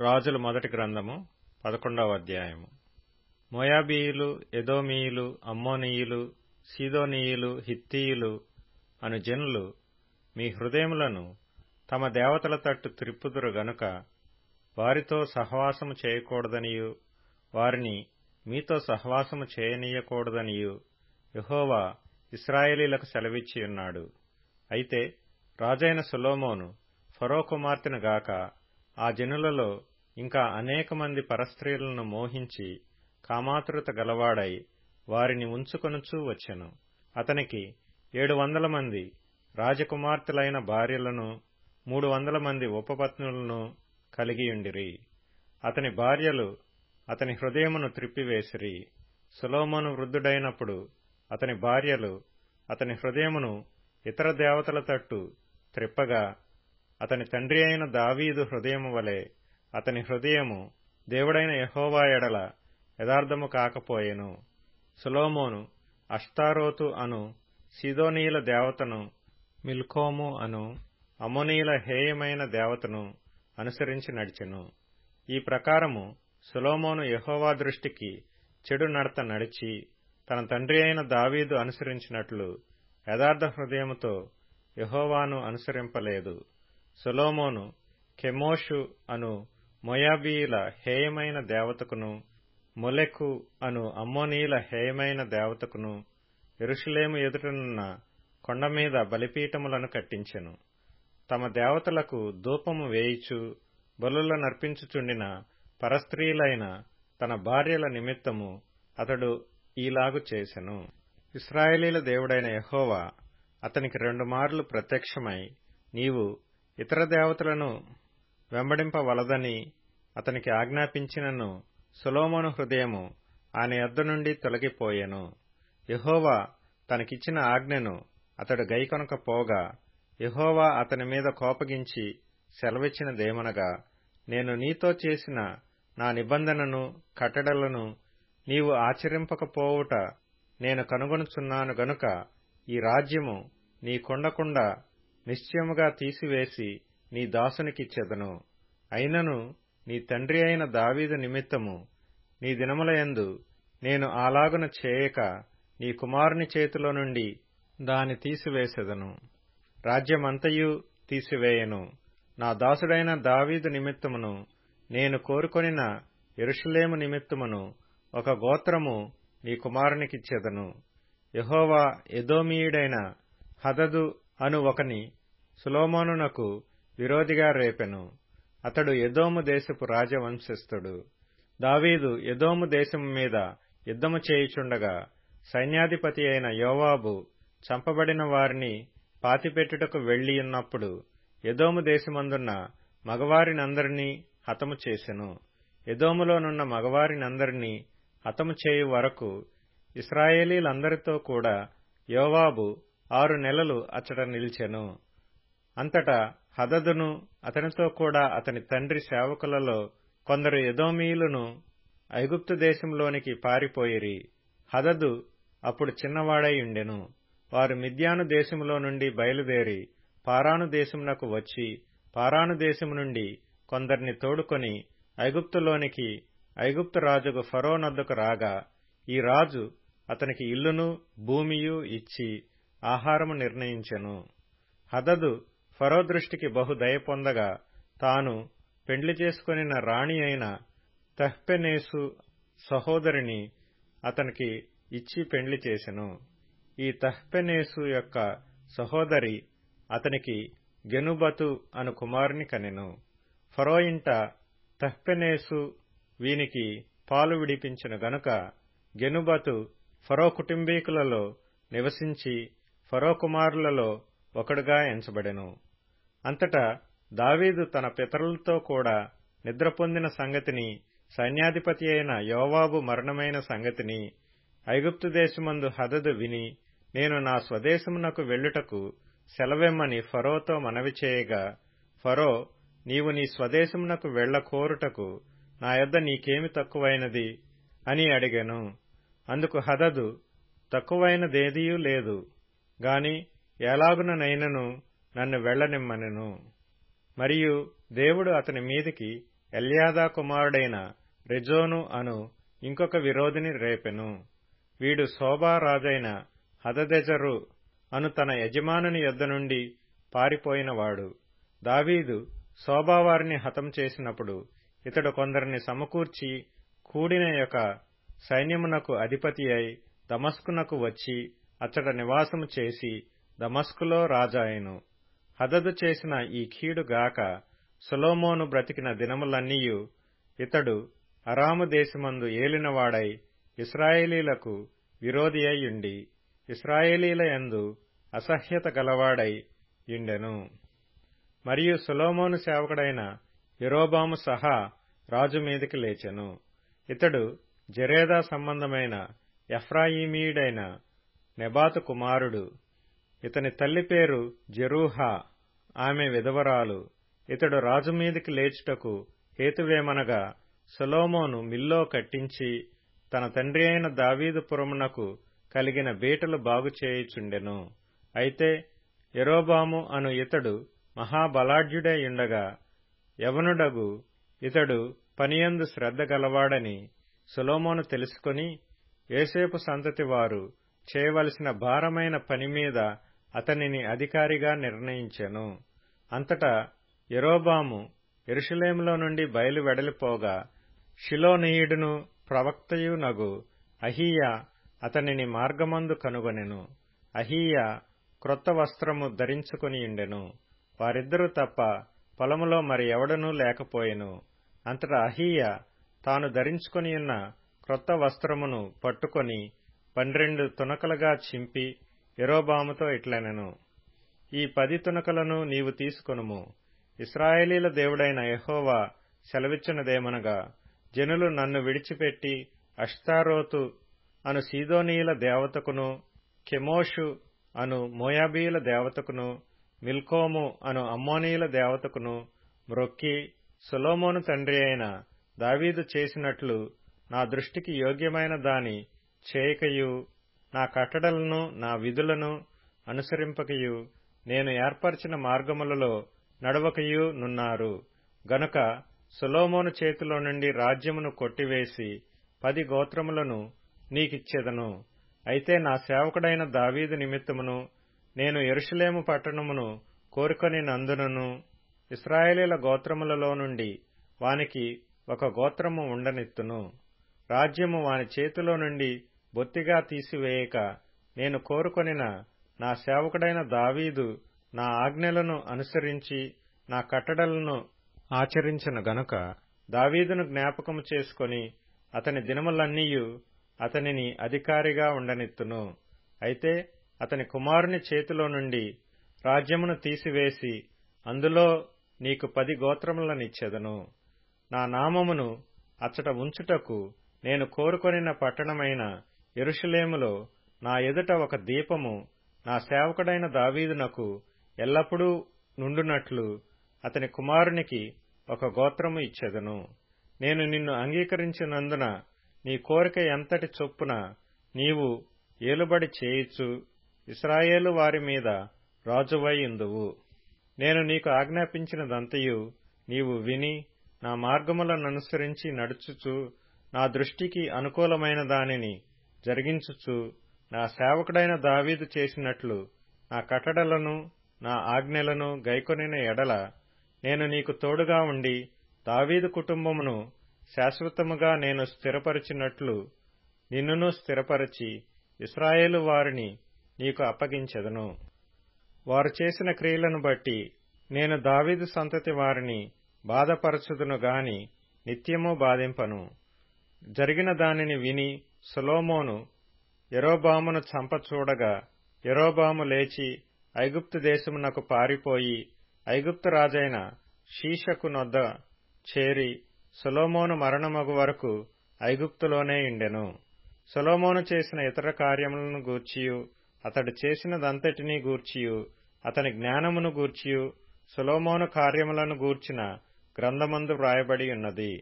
రాజుల మొదటి గ్రంథము 11వ అధ్యాయము. మోయాబీయులు, ఎదోమీయులు, అమ్మోనీయులు, సీదోనీయులు, హిత్తీయులు అను జనులు మీ హృదయములను తమ దేవతల తట్టు త్రిప్పుదురు గనుక వారితో సహవాసము చేయకూడదనియు వారిని మీతో సహవాసము చేయనీయకూడదనియు యెహోవా ఇశ్రాయేలీలకు సెలవిచ్చియున్నాడు. అయితే రాజైన సొలొమోను ఫరో కుమార్తెను గాక ఆ జనులలో ఇంకా అనేక మంది పరస్త్రీలను మోహించి కామాతురత గలవాడై వారిని ఉంచుకొనుచూ వచ్చెను. అతనికి 700 మంది రాజకుమార్తెలైన భార్యలను 300 మంది ఉపపత్నులను కలిగియుండిరి. అతని భార్యలు అతని హృదయమును త్రిప్పివేసిరి. సొలొమోను వృద్ధుడైనప్పుడు అతని భార్యలు అతని హృదయమును ఇతర దేవతల తట్టు త్రిప్పగా అతని తండ్రి అయిన దావీదు హృదయము వలె అతని హృదయము దేవుడైన యెహోవా ఎడల యథార్థము కాకపోయెను. సొలొమోను అష్తారోతు అను సీదోనీయుల దేవతను, మిల్కోము అను అమ్మోనీయుల హేయమైన దేవతను అనుసరించి నడిచెను. ఈ ప్రకారము సొలొమోను యెహోవా దృష్టికి చెడు నడత నడిచి తన తండ్రి అయిన దావీదు అనుసరించినట్లు యథార్థ హృదయముతో యెహోవాను అనుసరింపలేదు. సొలొమోను కెమోషు అను మోయాబీయుల హేయమైన దేవతకును, మొలెకు అను అమ్మోనీయుల హేయమైన దేవతకును యెరూషలేము ఎదుటనున్న కొండమీద బలిపీఠములను కట్టించెను. తమ దేవతలకు ధూపము వేయిచు బలులనర్పించుచుండిన పరస్త్రీలైన తన భార్యల నిమిత్తము అతడు ఈలాగు చేసెను. ఇశ్రాయేలీల దేవుడైన యెహోవా అతనికి 2 మార్లు ప్రత్యక్షమై నీవు ఇతర దేవతలను వెంబడింపవలదని అతనికి ఆజ్ఞాపించినను సొలొమోను హృదయము ఆయన యొద్ద నుండి తొలగిపోయెను. యెహోవా తనకిచ్చిన ఆజ్ఞను అతడు గైకొనకపోగా యెహోవా అతని మీద కోపగించి సెలవిచ్చినదేమనగా, నేను నీతో చేసిన నా నిబంధనను కట్టడలను నీవు ఆచరింపకపోవుట నేను కనుగొనుచున్నాను గనుక ఈ రాజ్యము నీకుండకుండా నిశ్చయముగా తీసివేసి నీ దాసునికిచ్చెదను. అయినను నీ తండ్రి అయిన దావీదు నిమిత్తము నీ దినములయందు నేను అలాగున చేయక నీ కుమారుని చేతిలో నుండి దాని తీసివేసెదను. రాజ్యమంతయు తీసివేయను. నా దాసుడైన దావీదు నిమిత్తమును నేను కోరుకొనిన యెరూషలేము నిమిత్తమును ఒక గోత్రము నీ కుమారునికిచ్చెదను. యెహోవా ఎదోమీయుడైన హదదు అను ఒకని సొలొమోనునకు విరోధిగా రేపెను. అతడు ఎదోము దేశపు రాజవంశస్థుడు. దావీదు ఎదోము దేశము మీద యుద్ధము చేయుచుండగా సైన్యాధిపతి అయిన యోవాబు చంపబడిన వారిని పాతిపెట్టుటకు వెళ్లియున్నప్పుడు ఎదోము దేశమందున్న మగవారినందరినీ హతము చేసెను. ఎదోములోనున్న మగవారినందరినీ హతము చేయు వరకు ఇశ్రాయేలీలందరితో కూడా యోవాబు 6 నెలలు అచ్చట నిలిచెను. అంతటా హదదును అతనితో కూడా అతని తండ్రి సేవకులలో కొందరు ఎదోమీయులను ఐగుప్తు దేశంలోనికి పారిపోయిరి. హదదు అప్పుడు చిన్నవాడై ఉండెను. వారు మిద్యాను దేశములో నుండి బయలుదేరి పారాను దేశమునకు వచ్చి పారాను దేశము నుండి కొందరిని తోడుకొని ఐగుప్తులోనికి ఐగుప్తు రాజుకు ఫరో నొద్దకు రాగా ఈ రాజు అతనికి ఇల్లును భూమియు ఇచ్చి ఆహారము నిర్ణయించెను. హదదు ఫరో దృష్టికి బహు దయ పొందగా తాను పెండ్లి చేసుకొనిన రాణి అయిన తహ్పెనేసు సహోదరిని అతనికి ఇచ్చి పెండ్లి చేసెను. ఈ తహ్పెనేసు యొక్క సహోదరి అతనికి గెనుబతు అను కుమారుని కనెను. ఫరో ఇంట తహ్పెనేసు వీనికి పాలు విడిపించెను గనుక గెనుబతు ఫరో కుటుంబీకులలో నివసించి ఫరో కుమారులలో ఒకడుగా ఎంచబడెను. అంతటా దావీదు తన పితరులతో కూడా నిద్ర పొందిన సంగతిని, సైన్యాధిపతి అయిన యోవాబు మరణమైన సంగతిని ఐగుప్తు దేశమందు హదదు విని నేను నా స్వదేశమునకు వెళ్ళుటకు సెలవిమ్మని ఫరోతో మనవి చేయగా ఫరో నీవు నీ స్వదేశమునకు వెళ్లకోరుటకు నా యొద్ద నీకేమి తక్కువైనది అని అడిగెను. అందుకు హదదు తక్కువైనదేదియూ లేదు గాని ఎలాగుననైనను నన్ను వెళ్లనిమ్మనెను. మరియు దేవుడు అతని మీదికి ఎల్యాదా కుమారుడైన రెజోను అను ఇంకొక విరోధిని రేపెను. వీడు సోబా రాజైన హదదెజరు అను తన యజమానుని యొద్ద నుండి పారిపోయినవాడు. దావీదు సోబావారిని హతం చేసినప్పుడు ఇతడు కొందరిని సమకూర్చి కూడిన యొక్క సైన్యమునకు అధిపతి అయి దమస్కునకు వచ్చి అచ్చట నివాసము చేసి దమస్కులో రాజాయెను. హదదు చేసిన ఈ కీడుగాక సొలొమోను బ్రతికిన దినములన్నీయు ఇతడు అరాము దేశమందు ఏలినవాడై ఇశ్రాయేలీలకు విరోధి అయ్యుండి ఇశ్రాయేలీల యందు అసహ్యత గలవాడై యుండెను. మరియు సొలొమోను సేవకుడైన యరొబాము సహా రాజు మీదికి లేచెను. ఇతడు జెరేదా సంబంధమైన ఎఫ్రాయిమీయుడైన నెబాతు కుమారుడు. ఇతని తల్లి పేరు జెరూహా, ఆమె విధవరాలు. ఇతడు రాజు మీదికి లేచుటకు హేతువేమనగా సొలొమోను మిల్లో కట్టించి తన తండ్రి అయిన దావీదు పురమునకు కలిగిన బీటలు బాగుచేయుచుండెను. అయితే యరొబాము అను ఇతడు మహాబలాఢ్యుడైయుండగా యవనుడగు ఇతడు పనియందు శ్రద్ధ గలవాడని సొలొమోను తెలుసుకొని యోసేపు సంతతి వారు చేయవలసిన భారమైన పని మీద అతనిని అధికారిగా నిర్ణయించెను. అంతటా యరొబాము యెరూషలేములో నుండి బయలు వెడలిపోగా షిలోనీయుడును ప్రవక్తయునగు అహీయా అతనిని మార్గమందు కనుగొనెను. అహీయా క్రొత్త వస్త్రము ధరించుకొనియుండెను. వారిద్దరూ తప్ప పొలములో మరి ఎవడనూ లేకపోయెను. అంతటా అహీయా తాను ధరించుకొనియున్న క్రొత్త వస్త్రమును పట్టుకొని 12 తునకలుగా చింపి యరొబాముతో ఇట్లనెను, ఈ 10 తునకలను నీవు తీసుకొనుము. ఇశ్రాయేలీల దేవుడైన యెహోవా సెలవిచ్చినదేమనగా, జనులు నన్ను విడిచిపెట్టి అష్తారోతు అను సీదోనీయుల దేవతకును, కెమోషు అను మోయాబీయుల దేవతకును, మిల్కోము అను అమ్మోనీయుల దేవతకును మ్రొక్కి సొలొమోను తండ్రి అయిన దావీదు చేసినట్లు నా దృష్టికి యోగ్యమైన దాని చేయకయు, నా కట్టడలను నా విధులను అనుసరింపకయు, నేను ఏర్పరచిన మార్గములలో నడవకయు నున్నారు. గనుక సొలొమోను చేతిలో నుండి రాజ్యమును కొట్టివేసి 10 గోత్రములను నీకిచ్చెదను. అయితే నా సేవకుడైన దావీదు నిమిత్తమును నేను యెరూషలేము పట్టణమును కోరుకొనినందునను ఇశ్రాయేలీల గోత్రములలో నుండి వానికి ఒక గోత్రము ఉండనిత్తును. రాజ్యము వాని చేతిలో నుండి బొత్తిగా తీసివేయక నేను కోరుకొనిన నా సేవకుడైన దావీదు నా ఆజ్ఞలను అనుసరించి నా కట్టడలను ఆచరించెను గనుక దావీదును జ్ఞాపకము చేసుకొని అతని దినములన్నీయు అతనిని అధికారిగా ఉండనిత్తును. అయితే అతని కుమారుని చేతిలో నుండి రాజ్యమును తీసివేసి అందులో నీకు 10 గోత్రములనిచ్చెదను. నా నామమును అచ్చట ఉంచుటకు నేను కోరుకొనిన పట్టణమైన యెరూషలేములో నా ఎదుట ఒక దీపము నా సేవకుడైన దావీదునకు ఎల్లప్పుడూ నుండునట్లు అతని కుమారునికి ఒక గోత్రము ఇచ్చెదను. నేను నిన్ను అంగీకరించినందున నీ కోరిక ఎంతటి చొప్పున నీవు ఏలుబడి చేయిచు ఇశ్రాయేలు వారి మీద రాజువై యుందువు. నేను నీకు ఆజ్ఞాపించినదంతయు నీవు విని నా మార్గములననుసరించి నడుచుచు నా దృష్టికి అనుకూలమైన దానిని జరిగించుచు నా సేవకుడైన దావీదు చేసినట్లు నా కట్టడలను నా ఆజ్ఞలను గైకొనిన ఎడల నేను నీకు తోడుగా ఉండి దావీదు కుటుంబమును శాశ్వతముగా నేను స్థిరపరిచినట్లు నిన్నును స్థిరపరచి ఇశ్రాయేలు వారిని నీకు అప్పగించెదను. వారు చేసిన క్రియలను బట్టి నేను దావీదు సంతతి వారిని బాధపరచుదును గాని నిత్యము బాధింపను. జరిగిన దానిని విని సొలొమోను యరొబామును చంపచూడగా యరొబాము లేచి ఐగుప్తు దేశమునకు పారిపోయి ఐగుప్తు రాజైన షీషకు నొద్ద చేరి సొలొమోను మరణమగు వరకు ఐగుప్తులోనే ఉండెను. సొలొమోను చేసిన ఇతర కార్యములను గూర్చియు అతడు చేసినదంతటినీ గూర్చియు అతని జ్ఞానమును గూర్చియు సొలొమోను కార్యములను గూర్చిన గ్రంథమందు వ్రాయబడి ఉన్నది.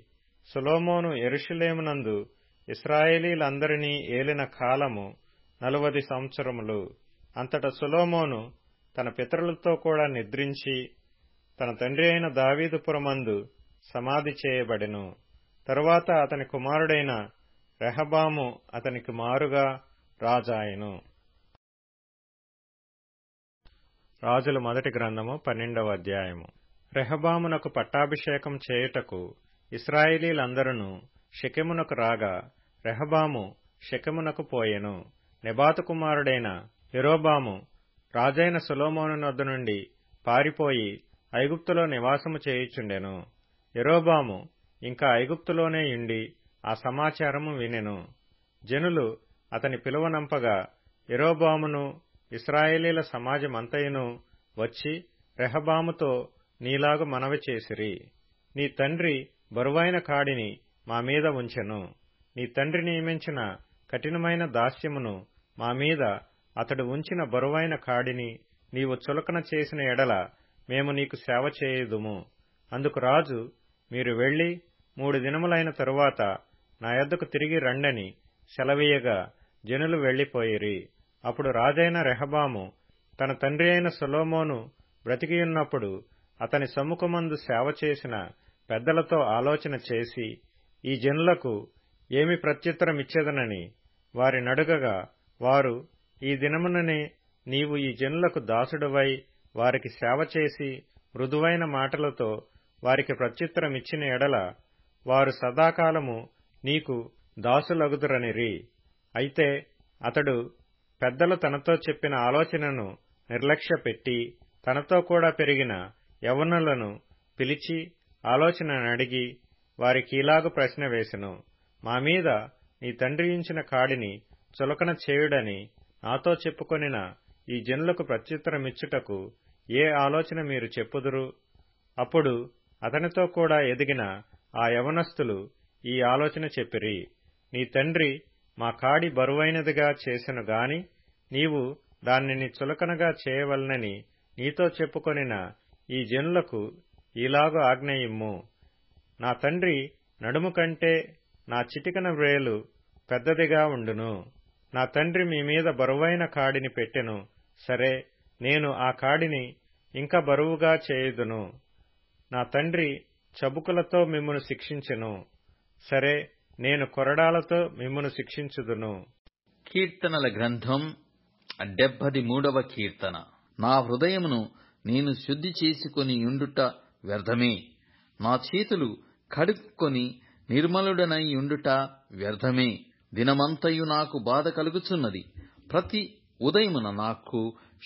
సొలొమోను యెరూషలేమునందు ఇశ్రాయేలీలందరినీ ఏలిన కాలము 40 సంవత్సరములు. అంతట సొలొమోను తన పితరులతో కూడా నిద్రించి తన తండ్రి అయిన దావీదు పురమందు సమాధి చేయబడెను. తరువాత అతని కుమారుడైన రెహబాము అతనికి మారుగా రాజాయెను. రాజుల మొదటి గ్రంథము 12వ అధ్యాయము. రెహబామునకు పట్టాభిషేకం చేయుటకు ఇశ్రాయేలీలందరూ షెకెమునకు రాగా రెహబాము షెకెమునకు పోయెను. నెబాతు కుమారుడైన యరొబాము రాజైన సొలొమోను నొద్ద నుండి పారిపోయి ఐగుప్తులో నివాసము చేయుచుండెను. యరొబాము ఇంకా ఐగుప్తులోనే యుండి ఆ సమాచారము వినెను. జనులు అతని పిలువనంపగా యరొబామును ఇశ్రాయేలీల సమాజమంతయును వచ్చి రెహబాముతో నీలాగు మనవి చేసిరి. నీ తండ్రి బరువైన కాడిని మా మీద ఉంచెను. నీ తండ్రి నియమించిన కఠినమైన దాస్యమును మా మీద అతడు ఉంచిన బరువైన కాడిని నీవు చులకన చేసిన ఎడల మేము నీకు సేవ చేయుదుము. అందుకు రాజు, మీరు వెళ్లి 3 దినములైన తరువాత నా యొద్దకు తిరిగి రండని సెలవీయగా జనులు వెళ్లిపోయిరి. అప్పుడు రాజైన రెహబాము తన తండ్రి అయిన సొలొమోను బ్రతికియున్నప్పుడు అతని సమ్ముఖమందు సేవ చేసిన పెద్దలతో ఆలోచన చేసి ఈ జనులకు ఏమి ప్రత్యుత్తరమిచ్చేదనని వారినడుగగా వారు, ఈ దినముననే నీవు ఈ జనులకు దాసుడవై వారికి సేవ చేసి మృదువైన మాటలతో వారికి ప్రత్యుత్తరమిచ్చిన ఎడల వారు సదాకాలము నీకు దాసులగుదురనిరి. అయితే అతడు పెద్దలు తనతో చెప్పిన ఆలోచనను నిర్లక్ష్యపెట్టి తనతో కూడా పెరిగిన యవ్వనులను పిలిచి ఆలోచననడిగి వారికీలాగు ప్రశ్న వేసెను. మా మీద నీ తండ్రి ఉంచిన కాడిని చులకన చేయుడని నాతో చెప్పుకొనిన ఈ జనులకు ప్రత్యుత్తరమిచ్చుటకు ఏ ఆలోచన మీరు చెప్పుదురు? అప్పుడు అతనితో కూడా ఎదిగిన ఆ యవనస్తులు ఈ ఆలోచన చెప్పిరి. నీ తండ్రి మా కాడి బరువైనదిగా చేసెను గాని నీవు దానిని చులకనగా చేయవలనని నీతో చెప్పుకొనిన ఈ జనులకు ఈలాగు ఆజ్ఞయిమ్ము. నా తండ్రి నడుము కంటే నా చిటికన వ్రేలు పెద్దదిగా ఉండును. నా తండ్రి మీ మీద బరువైన కాడిని పెట్టెను. సరే, నేను ఆ కాడిని ఇంకా బరువుగా చేయుదును. నా తండ్రి చబుకులతో మిమ్మును శిక్షించెను. సరే, నేను కొరడాలతో మిమ్మును శిక్షించుదును. కీర్తనల గ్రంథం 73వ కీర్తన. నా హృదయమును నేను శుద్ధి చేసుకొని యుండుట వ్యర్థమే. నా చేతులు కడుక్కొని నిర్మలుడనై యుండుట వ్యర్థమే. దినమంతయు నాకు బాధ కలుగుచున్నది. ప్రతి ఉదయమున నాకు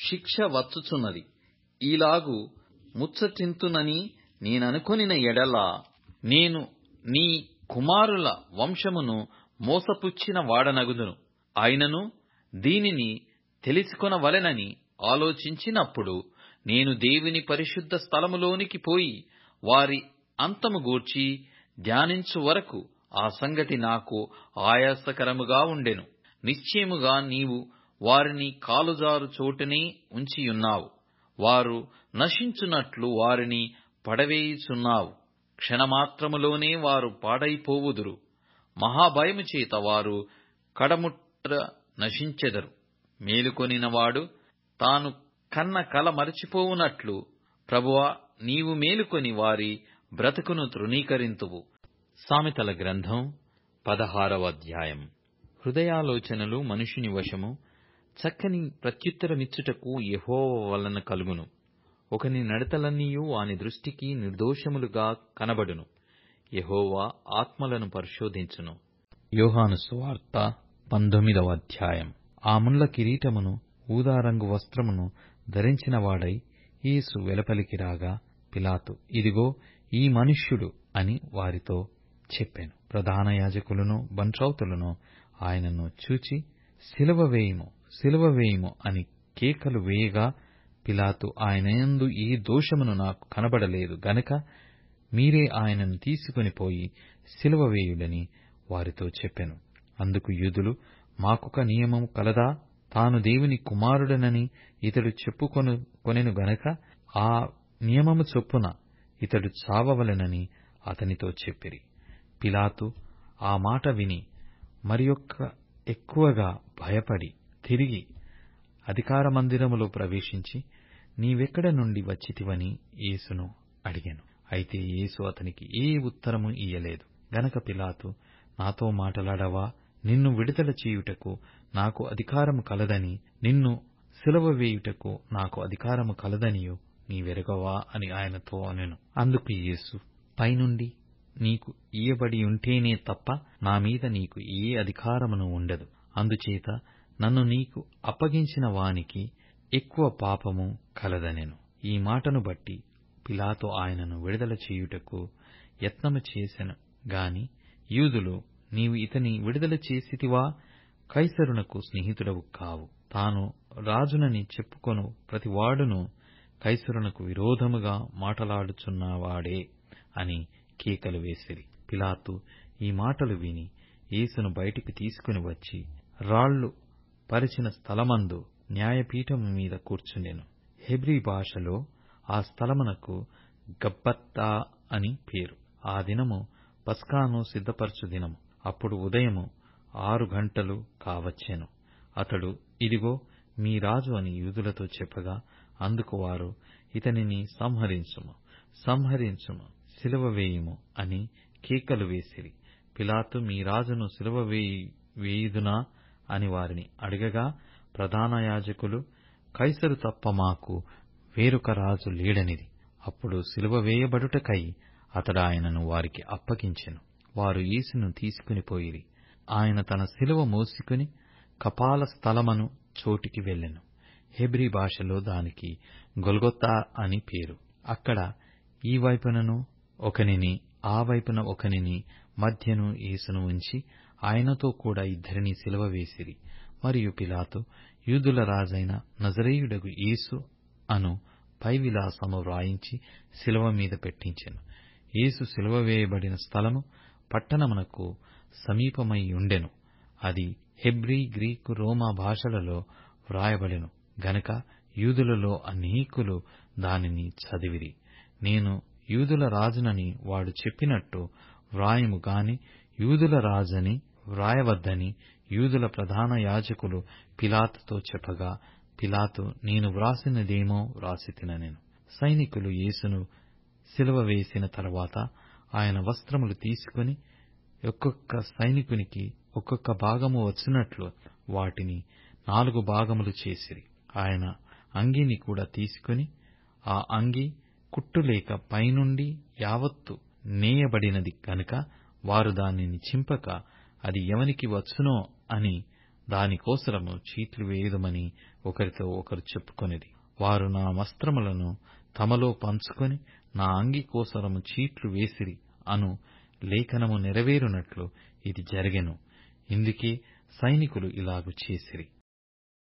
శిక్ష వచ్చుచున్నది. ఈలాగు ముచ్చటింతునని నేననుకొనిన ఎడల నేను నీ కుమారుల వంశమును మోసపుచ్చిన వాడనగుదును. అయినను దీనిని తెలుసుకొనవలెనని ఆలోచించినప్పుడు నేను దేవుని పరిశుద్ధ స్థలములోనికి పోయి వారి అంతము గూర్చి ధ్యానించు వరకు ఆ సంగతి నాకు ఆయాసకరముగా ఉండెను. నిశ్చయముగా నీవు వారిని కాలుజారు చోటనే ఉంచియున్నావు. వారు నశించునట్లు వారిని పడవేయుచున్నావు. క్షణమాత్రములోనే వారు పాడైపోవుదురు. మహాభయము చేత వారు కడముట్ట నశించెదరు. మేలుకొనినవాడు తాను కన్న కల మరచిపోవునట్లు ప్రభువా, నీవు మేలుకొని వారి బ్రతుకును తృణీకరింతువు. సామెతల గ్రంథం 16వ అధ్యాయం. హృదయాలోచనలు మనుషుని వశము, చక్కని ప్రత్యుత్తరమిచ్చుటకు యెహోవా వలన కలుగును. ఒకని నడతలన్నీయు వాని దృష్టికి నిర్దోషములుగా కనబడును. యెహోవా ఆత్మలను పరిశోధించును. యోహాను సువార్త 19వ అధ్యాయం. ఆ ముళ్ళ కిరీటమును ఊదారంగు వస్త్రమును ధరించినవాడై యేసు వెలుపలికి రాగా పిలాతు, ఇదిగో ఈ మనుష్యుడు అని వారితో చెప్పెను. ప్రధాన యాజకులను బంట్రౌతులను ఆయనను చూచి సిలువ వేయుము, సిలువ వేయుము అని కేకలు వేయగా పిలాతు, ఆయనయందు ఏ దోషమును నాకు కనబడలేదు గనుక మీరే ఆయనను తీసుకొని పోయి సిలువ వేయుడని వారితో చెప్పెను. అందుకు యూదులు, మాకొక నియమము కలదా? తాను దేవుని కుమారుడనని ఇతడు చెప్పుకొనెను గనక ఆ నియమము చొప్పున ఇతడు చావవలెనని అతనితో చెప్పిరి. పిలాతు ఆ మాట విని మరియొక్క ఎక్కువగా భయపడి తిరిగి అధికార మందిరములో ప్రవేశించి, నీవెక్కడ నుండి వచ్చితివని యేసును అడిగెను. అయితే యేసు అతనికి ఏ ఉత్తరము ఇయ్యలేదు. గనక పిలాతు, నాతో మాటలాడవా? నిన్ను విడుదల చేయుటకు నాకు అధికారము కలదని, నిన్ను సిలువ వేయుటకు నాకు అధికారము కలదనియు నీవెరగవా అని ఆయనతో అనెను. అందుకు యేసు, పైనుండి నీకు ఇయ్యబడియుంటేనే తప్ప నా మీద నీకు ఏ అధికారమును ఉండదు. అందుచేత నన్ను నీకు అప్పగించిన వానికి ఎక్కువ పాపము కలదనెను. ఈ మాటను బట్టి పిలాతు ఆయనను విడుదల చేయుటకు యత్నము చేసెను గాని యూదులు, నీవు ఇతని విడుదల చేసితివా? కైసరునకు స్నేహితుడవు కావు. తాను రాజునని చెప్పుకొను ప్రతివాడును కైసరునకు విరోధముగా మాటలాడుచున్నవాడే అని కేకలు వేసిరి. పిలాతు ఈ మాటలు విని యేసును బయటికి తీసుకుని వచ్చి రాళ్లు పరిచిన స్థలమందు న్యాయపీఠము మీద కూర్చుండెను. హెబ్రీ భాషలో ఆ స్థలమునకు గబ్బత్తా అని పేరు. ఆ దినము పస్కాను సిద్ధపరచు దినము. అప్పుడు ఉదయము 6 గంటలు కావచ్చెను. అతడు, ఇదిగో మీ రాజు అని యూదులతో చెప్పగా, అందుకు వారు, ఇతనిని సంహరించుము, సంహరించుము, సిలువ వేయుము అని కేకలు వేసిరి. పిలాతు, మీ రాజును సిలువ వేయుదునా అని వారిని అడగగా, ప్రధాన యాజకులు, కైసరు తప్ప మాకు వేరొక రాజు లేడనిది. అప్పుడు సిలువ వేయబడుటకై అతడు ఆయనను వారికి అప్పగించెను. వారు యేసును తీసుకుని పోయిరి. ఆయన తన సిలువ మోసికొని కపాల స్థలమను చోటికి వెళ్ళెను. హెబ్రీ భాషలో దానికి గొల్గొతా అని పేరు. అక్కడ ఈ వైపునను ఒకనిని, ఆ వైపున ఒకనిని, మధ్యను యేసును ఉంచి ఆయనతో కూడా 2 సిలువ వేసిరి. మరియు పిలాతు యూదుల రాజైన నజరేయుడగు యేసు అను పై విలాసము వ్రాయించి సిలువ మీద పెట్టించెను. యేసు సిలువ వేయబడిన స్థలము పట్టణమునకు సమీపమై ఉండెను. అది హెబ్రీ, గ్రీకు, రోమా భాషలలో వ్రాయబడెను గనక యూదులలో అనేకులు దానిని చదివిరి. నేను యూదుల రాజునని వాడు చెప్పినట్టు వ్రాయము గాని యూదుల రాజని వ్రాయవద్దని యూదుల ప్రధాన యాజకులు పిలాతుతో చెప్పగా, పిలాతు, నేను వ్రాసినదేమో వ్రాసితినెను. సైనికులు యేసును సిలువ వేసిన తరువాత ఆయన వస్త్రములు తీసుకుని ఒక్కొక్క సైనికునికి ఒక్కొక్క భాగము వచ్చినట్లు వాటిని 4 భాగములు చేసిరి. ఆయన అంగీని కూడా తీసుకుని, ఆ అంగీ కుట్టులేక పైనుండి యావత్తు నేయబడినది గనుక వారు దానిని చింపక, అది ఎవనికి వచ్చునో అని దానికోసరము చీట్లు వేయుదమని ఒకరితో ఒకరు చెప్పుకొనిది. వారు నా వస్త్రములను తమలో పంచుకొని నా అంగీ కోసరము చీట్లు వేసిరి అను లేఖనము నెరవేరునట్లు ఇది జరిగెను. ఇందుకే సైనికులు ఇలాగు చేసిరి.